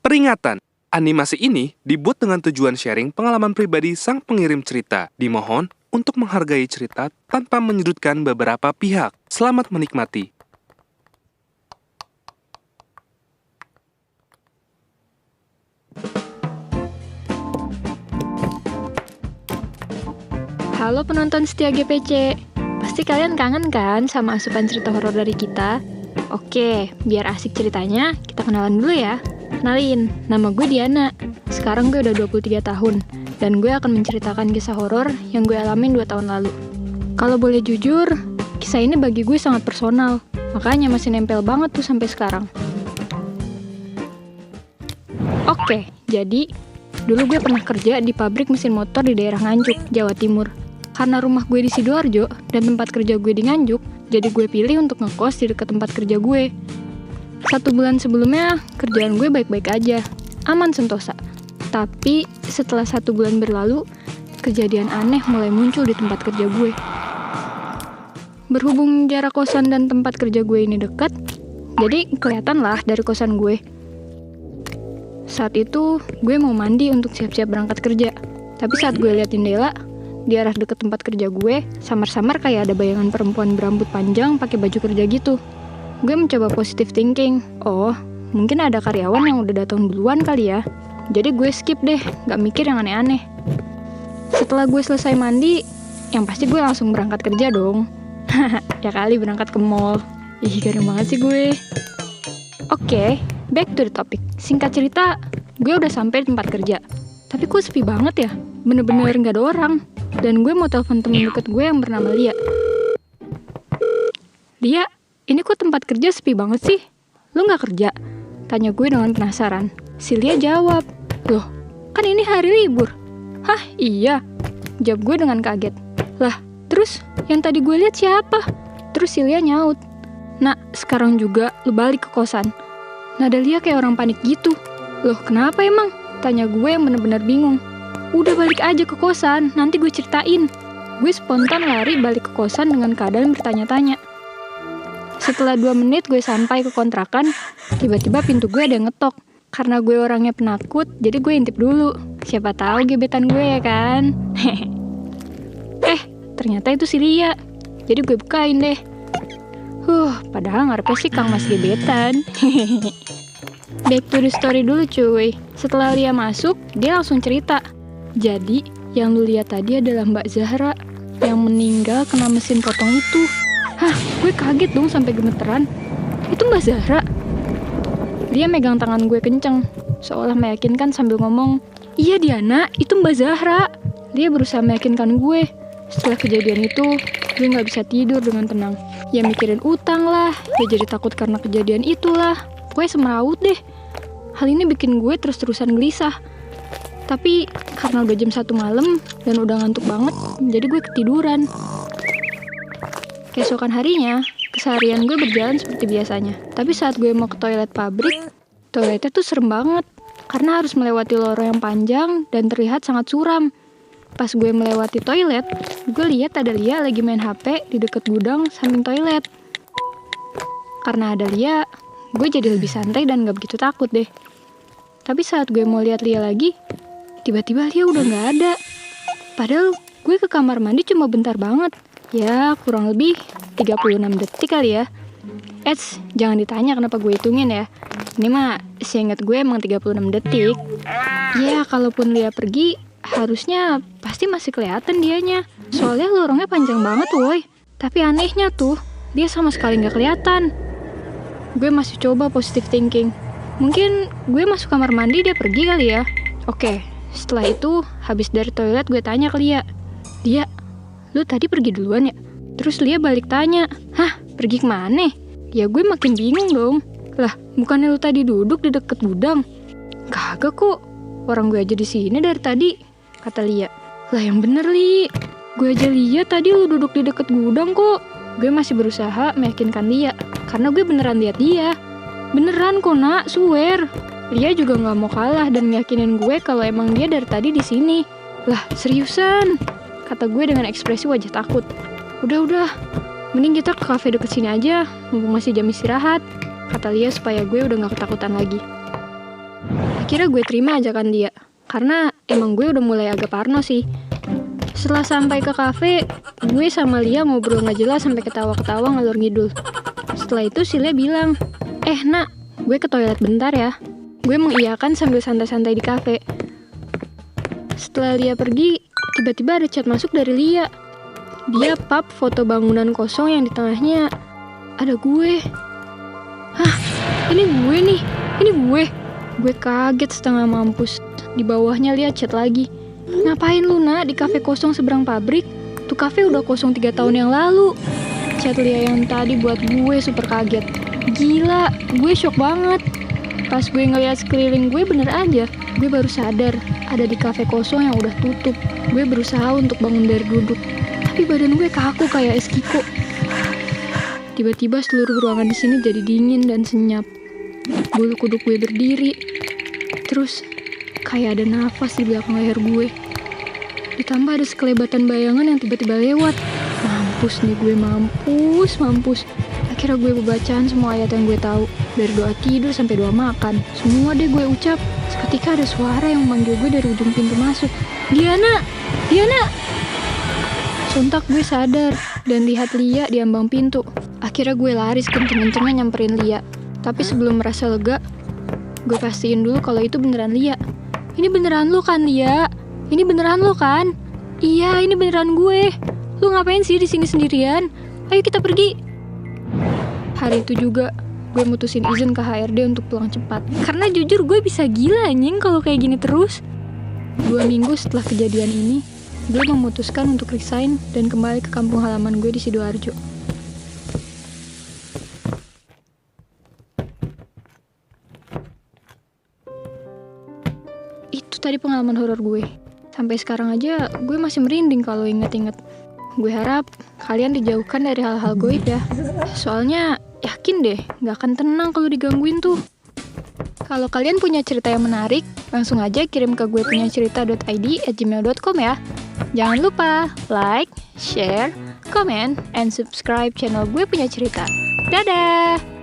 Peringatan, animasi ini dibuat dengan tujuan sharing pengalaman pribadi sang pengirim cerita. Dimohon untuk menghargai cerita tanpa menyudutkan beberapa pihak. Selamat menikmati. Halo penonton setia GPC, pasti kalian kangen kan sama asupan cerita horor dari kita? Oke, biar asik ceritanya, kita kenalan dulu ya. Kenalin, nama gue Diana. Sekarang gue udah 23 tahun, dan gue akan menceritakan kisah horor yang gue alamin 2 tahun lalu. Kalau boleh jujur, kisah ini bagi gue sangat personal, makanya masih nempel banget tuh sampai sekarang. Oke, jadi dulu gue pernah kerja di pabrik mesin motor di daerah Nganjuk, Jawa Timur. Karena rumah gue di Sidoarjo dan tempat kerja gue di Nganjuk, jadi gue pilih untuk ngekos di dekat tempat kerja gue. 1 bulan sebelumnya, kerjaan gue baik-baik aja, aman sentosa. Tapi setelah 1 bulan berlalu, kejadian aneh mulai muncul di tempat kerja gue. Berhubung jarak kosan dan tempat kerja gue ini dekat, jadi kelihatan lah dari kosan gue. Saat itu, gue mau mandi untuk siap-siap berangkat kerja. Tapi saat gue lihat jendela, di arah dekat tempat kerja gue, samar-samar kayak ada bayangan perempuan berambut panjang pakai baju kerja gitu. Gue mencoba positive thinking. Oh, mungkin ada karyawan yang udah datang duluan kali ya. Jadi gue skip deh, gak mikir yang aneh-aneh. Setelah gue selesai mandi, yang pasti gue langsung berangkat kerja dong. Ya kali berangkat ke mall. Ih, garing banget sih gue. Oke, back to the topic. Singkat cerita, gue udah sampai di tempat kerja. Tapi kok sepi banget ya? Bener-bener gak ada orang. Dan gue mau telepon temen deket gue yang bernama Lia. Lia, ini kok tempat kerja sepi banget sih? Lu gak kerja? Tanya gue dengan penasaran. Si Lia jawab, loh, kan ini hari libur. Hah, iya? Jawab gue dengan kaget. Lah, terus yang tadi gue lihat siapa? Terus si Lia nyaut, nak, sekarang juga lu balik ke kosan. Nada Lia kayak orang panik gitu. Loh, kenapa emang? Tanya gue yang bener-bener bingung. Udah balik aja ke kosan, nanti gue ceritain. Gue spontan lari balik ke kosan dengan keadaan bertanya-tanya. Setelah 2 menit gue sampai ke kontrakan, tiba-tiba pintu gue ada yang ngetok. Karena gue orangnya penakut, jadi gue intip dulu. Siapa tahu gebetan gue ya kan? Ternyata itu si Lia. Jadi gue bukain deh. Padahal ngarepnya sih Kang Mas gebetan. Back to the story dulu cuy. Setelah Lia masuk, dia langsung cerita. Jadi, yang lu lihat tadi adalah Mbak Zahra yang meninggal kena mesin potong itu. Hah, gue kaget dong sampai gemeteran. Itu Mbak Zahra? Dia megang tangan gue kenceng, seolah meyakinkan sambil ngomong, iya Diana, itu Mbak Zahra. Dia berusaha meyakinkan gue. Setelah kejadian itu, gue gak bisa tidur dengan tenang. Ya mikirin utang lah, ya jadi takut karena kejadian itulah. Gue semeraut deh. Hal ini bikin gue terus-terusan gelisah. Tapi karena udah jam 1 malam dan udah ngantuk banget, jadi gue ketiduran. Keesokan harinya, keseharian gue berjalan seperti biasanya. Tapi saat gue mau ke toilet pabrik, toiletnya tuh serem banget. Karena harus melewati lorong yang panjang dan terlihat sangat suram. Pas gue melewati toilet, gue lihat ada Lia lagi main HP di dekat gudang samping toilet. Karena ada Lia, gue jadi lebih santai dan gak begitu takut deh. Tapi saat gue mau lihat Lia lagi, tiba-tiba Lia udah gak ada. Padahal gue ke kamar mandi cuma bentar banget. Ya, kurang lebih 36 detik kali ya. Jangan ditanya kenapa gue hitungin ya. Ini mah seingat gue emang 36 detik. Ya, kalaupun Lia pergi, harusnya pasti masih kelihatan dianya. Soalnya lorongnya panjang banget woy. Tapi anehnya tuh, dia sama sekali gak kelihatan. Gue masih coba positive thinking. Mungkin gue masuk kamar mandi, dia pergi kali ya. Oke, setelah itu, habis dari toilet gue tanya ke Lia. Lia, lu tadi pergi duluan ya? Terus Lia balik tanya, hah, pergi kemana? Ya gue makin bingung dong. Lah, bukannya lu tadi duduk di deket gudang? Kagak kok, orang gue aja di sini dari tadi, kata Lia. Lah yang bener Li, gue aja lihat tadi lu duduk di deket gudang kok. Gue masih berusaha meyakinkan Lia, karena gue beneran lihat dia. Beneran kok nak, swear. Lia juga gak mau kalah dan meyakinin gue kalau emang dia dari tadi di sini. Lah, seriusan? Kata gue dengan ekspresi wajah takut. Udah, mending kita ke kafe deket sini aja, mumpung masih jam istirahat. Kata Lia supaya gue udah gak ketakutan lagi. Akhirnya gue terima ajakan dia, karena emang gue udah mulai agak parno sih. Setelah sampai ke kafe, gue sama Lia ngobrol gak jelas sampai ketawa-ketawa ngalor ngidul. Setelah itu si Lia bilang, nak, gue ke toilet bentar ya. Gue mengiyakan sambil santai-santai di kafe. Setelah Lia pergi, tiba-tiba ada chat masuk dari Lia. Dia pap foto bangunan kosong yang di tengahnya ada gue. Hah, ini gue nih, ini gue. Gue kaget setengah mampus. Di bawahnya Lia chat lagi. Ngapain lu nak di kafe kosong seberang pabrik? Tuh kafe udah kosong 3 tahun yang lalu. Chat Lia yang tadi buat gue super kaget. Gila, gue shock banget. Pas gue ngeliat sekeliling gue bener aja. Gue baru sadar ada di kafe kosong yang udah tutup. Gue berusaha untuk bangun dari duduk. Tapi badan gue kaku kayak es kiko. Tiba-tiba seluruh ruangan di sini jadi dingin dan senyap. Bulu kuduk gue berdiri. Terus kayak ada nafas di belakang leher gue. Ditambah ada sekelebatan bayangan yang tiba-tiba lewat. Mampus nih gue, mampus. Akhirnya gue bacaan semua ayat yang gue tahu. Dari doa tidur sampai doa makan. Semua deh gue ucap. Seketika ada suara yang memanggil gue dari ujung pintu masuk. Diana! Sontak gue sadar dan lihat Lia di ambang pintu. Akhirnya gue lari sekenceng-kencengnya nyamperin Lia. Tapi sebelum merasa lega, gue pastiin dulu kalau itu beneran Lia. Ini beneran lo kan, Lia? Ini beneran lo kan? Iya, ini beneran gue. Lu ngapain sih di sini sendirian? Ayo kita pergi. Hari itu juga gue mutusin izin ke HRD untuk pulang cepat. Karena jujur gue bisa gila anjing kalau kayak gini terus. 2 minggu setelah kejadian ini, gue memutuskan untuk resign dan kembali ke kampung halaman gue di Sidoarjo. Itu tadi pengalaman horor gue. Sampai sekarang aja gue masih merinding kalau inget-inget. Gue harap kalian dijauhkan dari hal-hal goib ya. Soalnya yakin deh gak akan tenang kalau digangguin tuh. Kalau kalian punya cerita yang menarik, langsung aja kirim ke gue punya cerita.id@gmail.com ya. Jangan lupa like, share, comment, and subscribe channel gue punya cerita. Dadah!